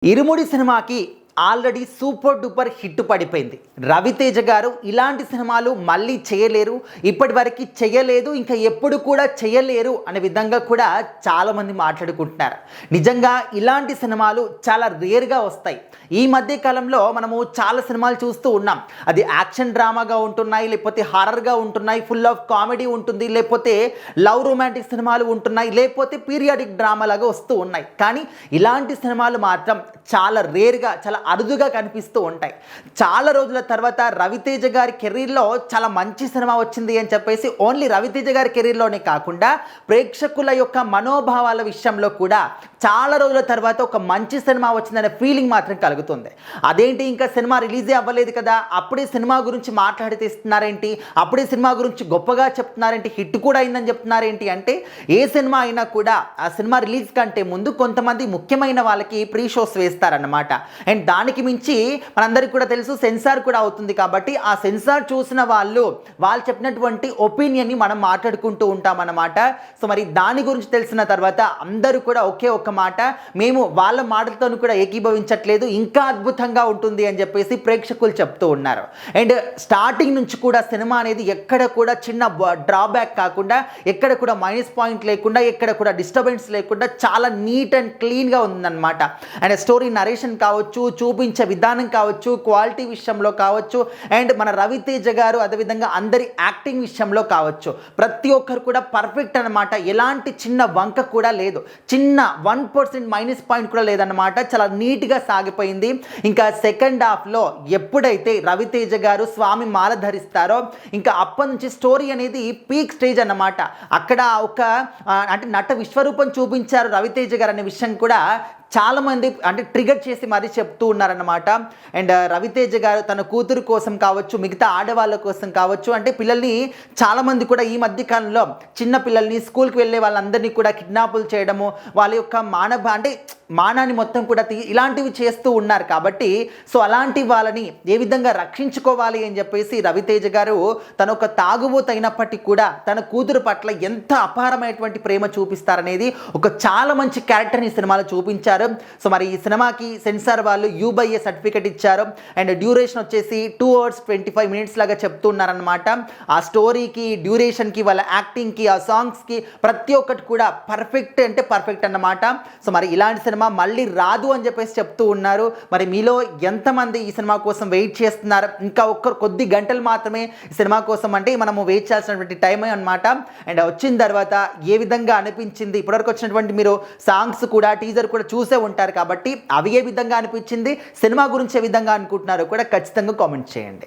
ఇరుముడి సినిమాకి already super duper hit పడిపోయింది. రవితేజ గారు ఇలాంటి సినిమాలు మళ్ళీ చేయలేరు, ఇప్పటివరకు చేయలేదు, ఇంకా ఎప్పుడు కూడా చేయలేరు అనే విధంగా కూడా చాలామంది మాట్లాడుకుంటున్నారు. నిజంగా ఇలాంటి సినిమాలు చాలా రేర్గా వస్తాయి. ఈ మధ్య కాలంలో మనము చాలా సినిమాలు చూస్తూ ఉన్నాం. అది యాక్షన్ డ్రామాగా ఉంటున్నాయి, లేకపోతే హారర్గా ఉంటున్నాయి, ఫుల్ ఆఫ్ కామెడీ ఉంటుంది, లేకపోతే లవ్ రొమాంటిక్ సినిమాలు ఉంటున్నాయి, లేకపోతే పీరియాడిక్ డ్రామా లాగా వస్తూ ఉన్నాయి. కానీ ఇలాంటి సినిమాలు మాత్రం చాలా రేర్గా, చాలా అరుదుగా కనిపిస్తూ ఉంటాయి. చాలా రోజుల తర్వాత రవితేజ గారి కెరీర్లో చాలా మంచి సినిమా వచ్చింది అని చెప్పేసి ఓన్లీ రవితేజ గారి కెరీర్లోనే కాకుండా ప్రేక్షకుల యొక్క మనోభావాల విషయంలో కూడా చాలా రోజుల తర్వాత ఒక మంచి సినిమా వచ్చిందనే ఫీలింగ్ మాత్రం కలుగుతుంది. అదేంటి, ఇంకా సినిమా రిలీజే అవ్వలేదు కదా, అప్పుడే సినిమా గురించి మాట్లాడితేస్తున్నారేంటి, అప్పుడే సినిమా గురించి గొప్పగా చెప్తున్నారేంటి, హిట్ కూడా అయిందని చెప్తున్నారేంటి అంటే, ఏ సినిమా అయినా కూడా ఆ సినిమా రిలీజ్ కంటే ముందు కొంతమంది ముఖ్యమైన వాళ్ళకి ప్రీ షోస్ వేస్తారన్నమాట. అండ్ దానికి మించి మనందరికీ కూడా తెలుసు సెన్సార్ కూడా అవుతుంది. కాబట్టి ఆ సెన్సార్ చూసిన వాళ్ళు చెప్పినటువంటి ఒపీనియన్ని మనం మాట్లాడుకుంటూ ఉంటామన్నమాట. సో మరి దాని గురించి తెలిసిన తర్వాత అందరూ కూడా ఒకే ఒక్క మాట, మేము వాళ్ళ మాటలతో కూడా ఏకీభవించట్లేదు, ఇంకా అద్భుతంగా ఉంటుంది అని చెప్పేసి ప్రేక్షకులు చెప్తూ ఉన్నారు. అండ్ స్టార్టింగ్ నుంచి కూడా సినిమా అనేది ఎక్కడ కూడా చిన్న డ్రాబ్యాక్ కాకుండా, ఎక్కడ కూడా మైనస్ పాయింట్ లేకుండా, ఎక్కడ కూడా డిస్టర్బెన్స్ లేకుండా చాలా నీట్ అండ్ క్లీన్గా ఉందన్నమాట. అండ్ స్టోరీ నరేషన్ కావచ్చు, చూపించే విధానం కావచ్చు, క్వాలిటీ విషయంలో కావచ్చు, అండ్ మన రవితేజ గారు అదేవిధంగా అందరి యాక్టింగ్ విషయంలో కావచ్చు, ప్రతి ఒక్కరు కూడా పర్ఫెక్ట్ అనమాట. ఎలాంటి చిన్న వంక కూడా లేదు, చిన్న 1% మైనస్ పాయింట్ కూడా లేదన్నమాట. చాలా నీట్గా సాగిపోయింది. ఇంకా సెకండ్ హాఫ్లో ఎప్పుడైతే రవితేజ గారు స్వామి మాల ధరిస్తారో ఇంకా అప్పటి నుంచి స్టోరీ అనేది పీక్ స్టేజ్ అన్నమాట. అక్కడ ఒక అంటే నట విశ్వరూపం చూపించారు రవితేజ గారు అనే విషయం కూడా చాలామంది అంటే ట్రిగర్ చేసి మరీ చెప్తూ ఉన్నారన్నమాట. అండ్ రవితేజ గారు తన కూతురు కోసం కావచ్చు, మిగతా ఆడవాళ్ళ కోసం కావచ్చు, అంటే పిల్లల్ని చాలామంది కూడా ఈ మధ్య కాలంలో చిన్న పిల్లల్ని స్కూల్కి వెళ్ళే వాళ్ళందరినీ కూడా కిడ్నాపులు చేయడము, వాళ్ళ యొక్క మానాన్ని మొత్తం కూడా ఇలాంటివి చేస్తూ ఉన్నారు. కాబట్టి సో అలాంటి వాళ్ళని ఏ విధంగా రక్షించుకోవాలి అని చెప్పేసి రవితేజ గారు తన ఒక తాగుబోతు అయినప్పటికీ కూడా తన కూతురు పట్ల ఎంత అపారమైనటువంటి ప్రేమ చూపిస్తారనేది ఒక చాలా మంచి క్యారెక్టర్ని ఈ సినిమాలో చూపించారు. సో మరి ఈ సినిమాకి సెన్సార్ వాళ్ళు U/A సర్టిఫికేట్ ఇచ్చారు. అండ్ డ్యూరేషన్ వచ్చేసి 2 hours 25 minutes లాగా చెప్తున్నారనమాట. ఆ స్టోరీకి, డ్యూరేషన్కి, వాళ్ళ యాక్టింగ్కి, ఆ సాంగ్స్కి ప్రతి ఒక్కటి కూడా పర్ఫెక్ట్ అంటే పర్ఫెక్ట్ అన్నమాట. సో మరి ఇలాంటి సినిమా మళ్ళీ రాదు అని చెప్పేసి చెప్తూ ఉన్నారు. మరి మీలో ఎంతమంది ఈ సినిమా కోసం వెయిట్ చేస్తున్నారు? ఇంకా కొద్ది గంటలు మాత్రమే ఈ సినిమా కోసం, అంటే మనము వెయిట్ చేయాల్సినటువంటి టైం అనమాట. అండ్ వచ్చిన తర్వాత ఏ విధంగా అనిపించింది, ఇప్పటివరకు వచ్చినటువంటి మీరు సాంగ్స్ కూడా, టీజర్ కూడా చూసే ఉంటారు కాబట్టి అవి ఏ విధంగా అనిపించింది, సినిమా గురించి ఏ విధంగా అనుకుంటున్నారో కూడా ఖచ్చితంగా కామెంట్ చేయండి.